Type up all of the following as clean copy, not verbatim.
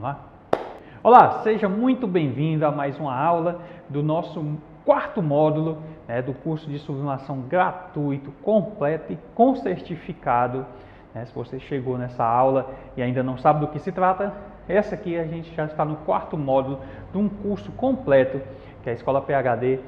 lá? Olá, seja muito bem-vindo a mais uma aula do nosso quarto módulo, do curso de sublimação gratuito, completo e com certificado. Se você chegou nessa aula e ainda não sabe do que se trata, essa aqui a gente já está no quarto módulo de um curso completo que a Escola PhD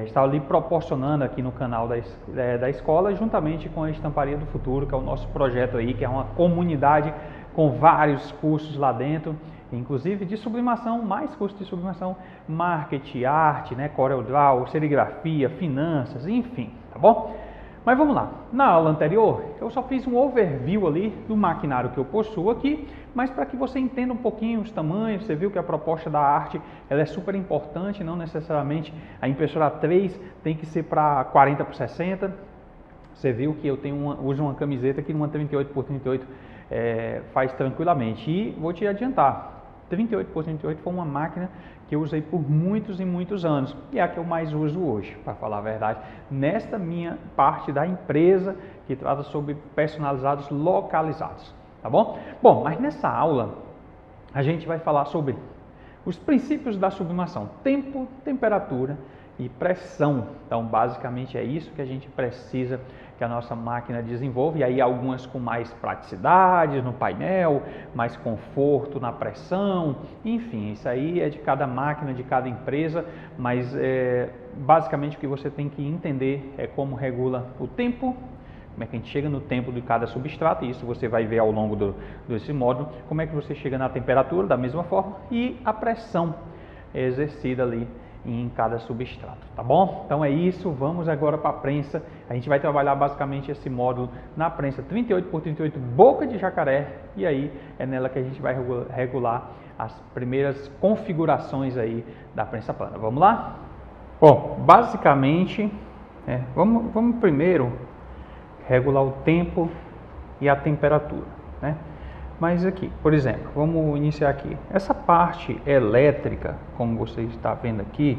está ali proporcionando aqui no canal da escola, juntamente com a Estamparia do Futuro, que é o nosso projeto aí, que é uma comunidade com vários cursos lá dentro, inclusive de sublimação, mais cursos de sublimação, marketing, arte, CorelDRAW, serigrafia, finanças, enfim, tá bom? Mas vamos lá, na aula anterior eu só fiz um overview ali do maquinário que eu possuo aqui, mas para que você entenda um pouquinho os tamanhos, você viu que a proposta da arte ela é super importante, não necessariamente a impressora 3 tem que ser para 40 por 60, você viu que eu uso uma camiseta que numa 38 por 38 faz tranquilamente, e vou te adiantar, 38 por 38 foi uma máquina que eu usei por muitos e muitos anos, e é a que eu mais uso hoje, para falar a verdade, nesta minha parte da empresa que trata sobre personalizados localizados, tá bom? Bom, mas nessa aula a gente vai falar sobre os princípios da sublimação, tempo, temperatura e pressão. Então, basicamente é isso que a gente precisa que a nossa máquina desenvolva, e aí algumas com mais praticidade no painel, mais conforto na pressão, enfim, isso aí é de cada máquina, de cada empresa, mas basicamente o que você tem que entender é como regula o tempo, como é que a gente chega no tempo de cada substrato, e isso você vai ver ao longo desse módulo, como é que você chega na temperatura da mesma forma, e a pressão exercida ali em cada substrato, tá bom? Então é isso, vamos agora para a prensa. A gente vai trabalhar basicamente esse módulo na prensa 38 por 38 boca de jacaré, e aí é nela que a gente vai regular as primeiras configurações aí da prensa plana. Vamos lá? Bom, basicamente, vamos primeiro regular o tempo e a temperatura, Mas aqui, por exemplo, vamos iniciar aqui. Essa parte elétrica, como você está vendo aqui,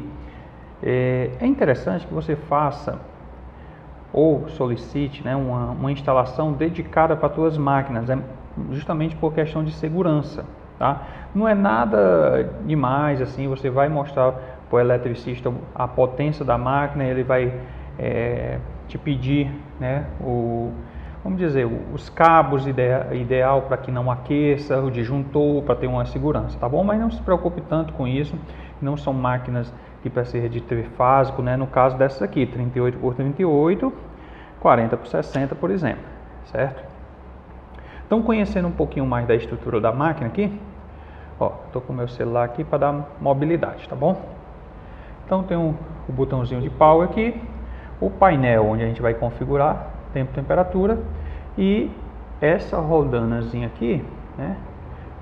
é interessante que você faça ou solicite uma instalação dedicada para as suas máquinas, justamente por questão de segurança, tá? Não é nada demais, assim, você vai mostrar para o eletricista a potência da máquina, ele vai te pedir, vamos dizer, os cabos ideal para que não aqueça, o disjuntor para ter uma segurança, tá bom? Mas não se preocupe tanto com isso, não são máquinas que precisam de trifásico, no caso dessas aqui, 38 por 38, 40 por 60, por exemplo, certo? Então, conhecendo um pouquinho mais da estrutura da máquina aqui, estou com o meu celular aqui para dar mobilidade, tá bom? Então, tem o botãozinho de power aqui, o painel onde a gente vai configurar tempo e temperatura, e essa rodanazinha aqui,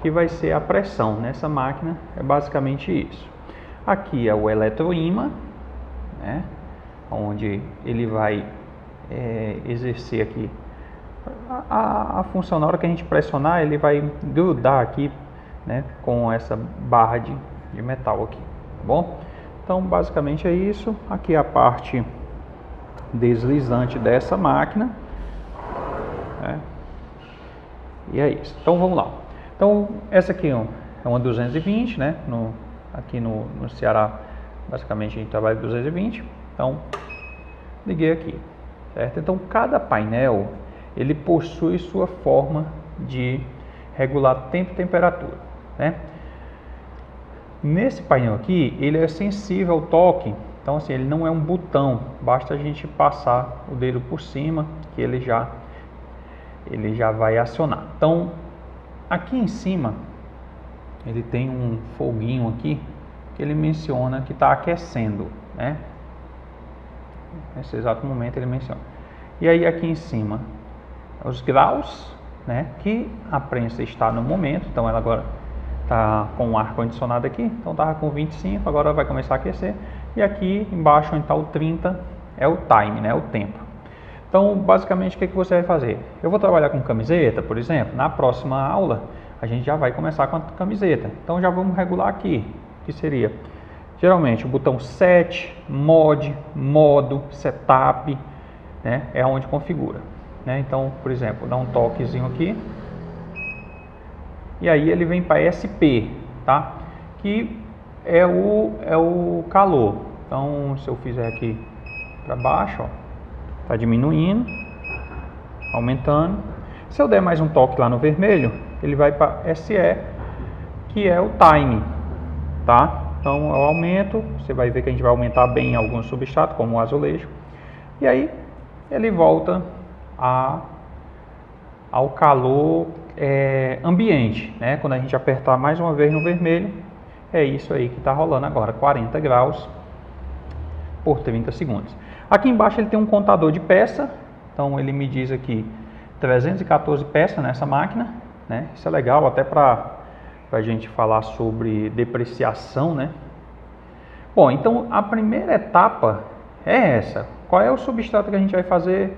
que vai ser a pressão nessa máquina, é basicamente isso. Aqui é o eletroímã, onde ele vai exercer aqui a função. Na hora que a gente pressionar, ele vai grudar aqui, com essa barra de metal aqui, tá bom? Então, basicamente é isso. Aqui é a parte deslizante dessa máquina, e é isso. Então vamos lá. Então essa aqui é uma 220, aqui no Ceará basicamente a gente trabalha 220. Então liguei aqui, certo? Então cada painel ele possui sua forma de regular tempo e temperatura, Nesse painel aqui ele é sensível ao toque. Então, assim, ele não é um botão, basta a gente passar o dedo por cima que ele já vai acionar. Então, aqui em cima, ele tem um foguinho aqui que ele menciona que está aquecendo, Nesse exato momento ele menciona. E aí aqui em cima, os graus, que a prensa está no momento. Então, ela agora está com o ar condicionado aqui, então estava com 25, agora vai começar a aquecer. E aqui embaixo onde está o 30 é o time, o tempo. Então, basicamente, o que você vai fazer? Eu vou trabalhar com camiseta, por exemplo. Na próxima aula, a gente já vai começar com a camiseta. Então, já vamos regular aqui, que seria, geralmente, o botão Set, Mod, Modo, Setup, é onde configura. Então, por exemplo, dá um toquezinho aqui. e aí ele vem para SP, tá? Que é o calor. Então, se eu fizer aqui para baixo, ó, tá diminuindo, aumentando. Se eu der mais um toque lá no vermelho, ele vai para SE, que é o time, tá? Então eu aumento, você vai ver que a gente vai aumentar bem alguns substratos, como o azulejo, e aí ele volta ao calor ambiente, né? Quando a gente apertar mais uma vez no vermelho, é isso aí que está rolando agora, 40 graus por 30 segundos. Aqui embaixo ele tem um contador de peça, então ele me diz aqui 314 peças nessa máquina, né? Isso é legal até para a gente falar sobre depreciação, né? Bom, então a primeira etapa é essa. Qual é o substrato que a gente vai fazer?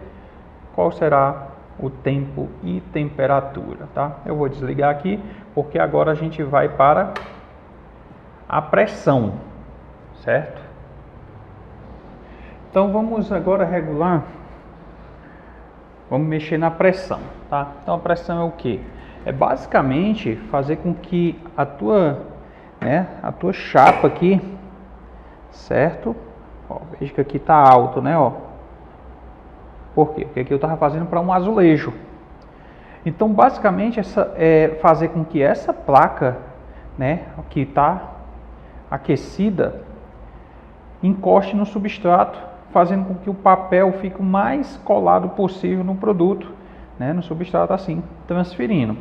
Qual será o tempo e temperatura, tá? Eu vou desligar aqui porque agora a gente vai para a pressão, certo? Então vamos agora regular, vamos mexer na pressão, tá? Então a pressão é o que? É basicamente fazer com que a tua chapa aqui, certo? Ó, veja que aqui tá alto, né? Ó. Por quê? Porque aqui eu estava fazendo para um azulejo. Então basicamente essa é fazer com que essa placa, né, que está aquecida, encoste no substrato, fazendo com que o papel fique o mais colado possível no produto, né, no substrato, assim, transferindo.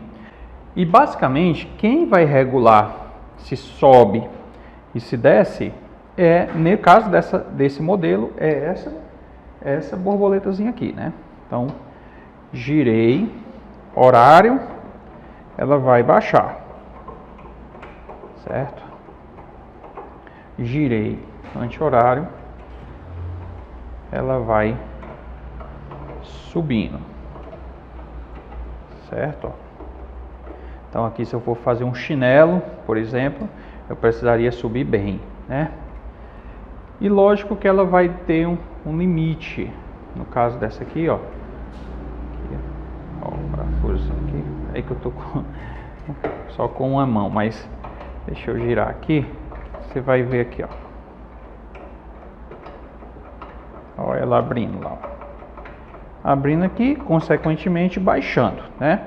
E basicamente, quem vai regular se sobe e se desce, no caso desse modelo, é essa borboletazinha aqui, né? Então, girei, horário, ela vai baixar, certo? Girei, anti-horário, ela vai subindo, certo? Então aqui, se eu for fazer um chinelo, por exemplo, eu precisaria subir bem, né? E lógico que ela vai ter um limite. No caso dessa aqui, ó, o parafuso aqui, aí que eu tô só com uma mão, mas deixa eu girar aqui, você vai ver aqui, ó. Olha ela abrindo lá, ó. Abrindo aqui, consequentemente baixando, né?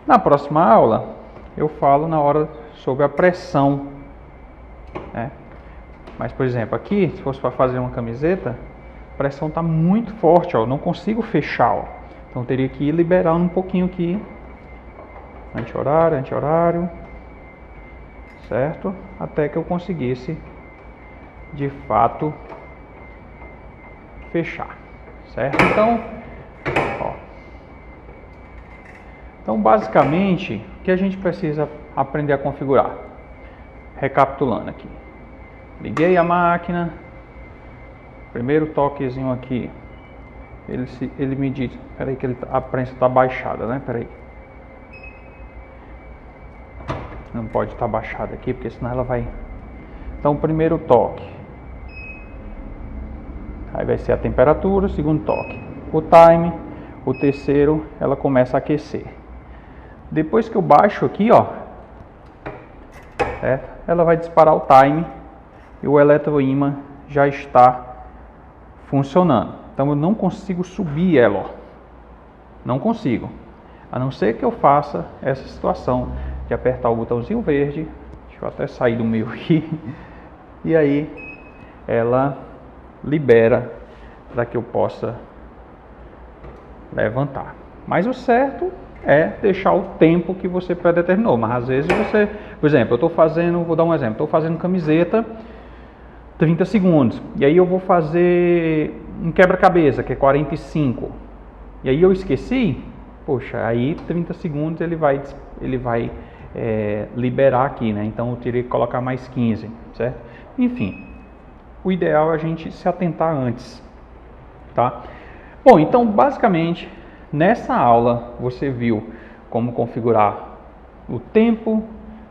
Na próxima aula eu falo na hora sobre a pressão, né? Mas, por exemplo, aqui, se fosse para fazer uma camiseta, a pressão está muito forte, ó, eu não consigo fechar, ó. Então eu teria que ir liberando um pouquinho aqui, anti-horário, certo? Até que eu conseguisse, de fato, fechar, certo? Então, ó. Então, basicamente, o que a gente precisa aprender a configurar? Recapitulando aqui. Liguei a máquina, primeiro toquezinho aqui, ele me diz, peraí que a prensa está baixada, né? Peraí. Não pode estar baixada aqui, porque senão ela vai... Então, primeiro toque. Aí vai ser a temperatura, segundo toque. O time, o terceiro, ela começa a aquecer. Depois que eu baixo aqui, ó, certo? Ela vai disparar o time e o eletroímã já está funcionando. Então eu não consigo subir ela, ó. Não consigo. A não ser que eu faça essa situação de apertar o botãozinho verde. Deixa eu até sair do meio aqui. E aí ela libera para que eu possa levantar. Mas o certo é deixar o tempo que você predeterminou. Mas às vezes você, por exemplo, eu estou fazendo, vou dar um exemplo, estou fazendo camiseta 30 segundos. E aí eu vou fazer um quebra-cabeça, que é 45. E aí eu esqueci, poxa, aí 30 segundos ele vai liberar aqui, né? Então eu teria que colocar mais 15, certo? Enfim, o ideal é a gente se atentar antes, tá? Bom, então basicamente nessa aula você viu como configurar o tempo,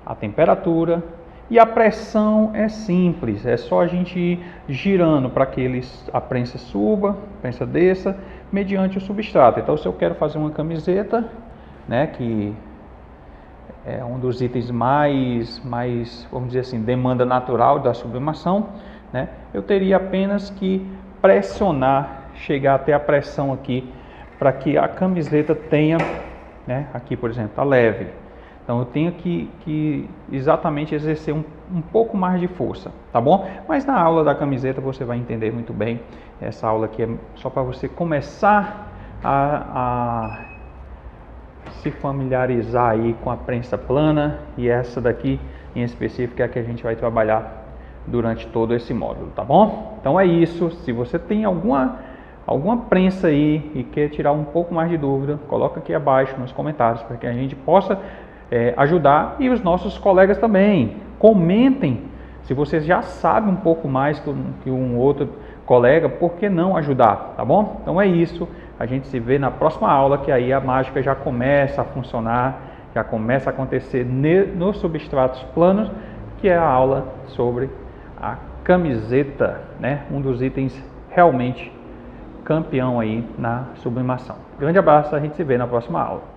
a temperatura e a pressão. É simples, é só a gente ir girando para que a prensa suba, a prensa desça, mediante o substrato. Então se eu quero fazer uma camiseta, né, que é um dos itens mais, vamos dizer assim, demanda natural da sublimação, né? Eu teria apenas que pressionar, chegar até a pressão aqui, para que a camiseta tenha, né? Aqui, por exemplo, tá leve. Então eu tenho que exatamente exercer um pouco mais de força, tá bom? Mas na aula da camiseta você vai entender muito bem. Essa aula aqui é só para você começar a se familiarizar aí com a prensa plana, e essa daqui em específico é a que a gente vai trabalhar durante todo esse módulo, tá bom? Então é isso. Se você tem alguma prensa aí e quer tirar um pouco mais de dúvida, coloca aqui abaixo nos comentários para que a gente possa ajudar, e os nossos colegas também. Comentem se vocês já sabem um pouco mais que um outro colega, por que não ajudar, tá bom? Então é isso. A gente se vê na próxima aula, que aí a mágica já começa a funcionar, já começa a acontecer nos substratos planos, que é a aula sobre a camiseta, né? Um dos itens realmente campeão aí na sublimação. Grande abraço, a gente se vê na próxima aula.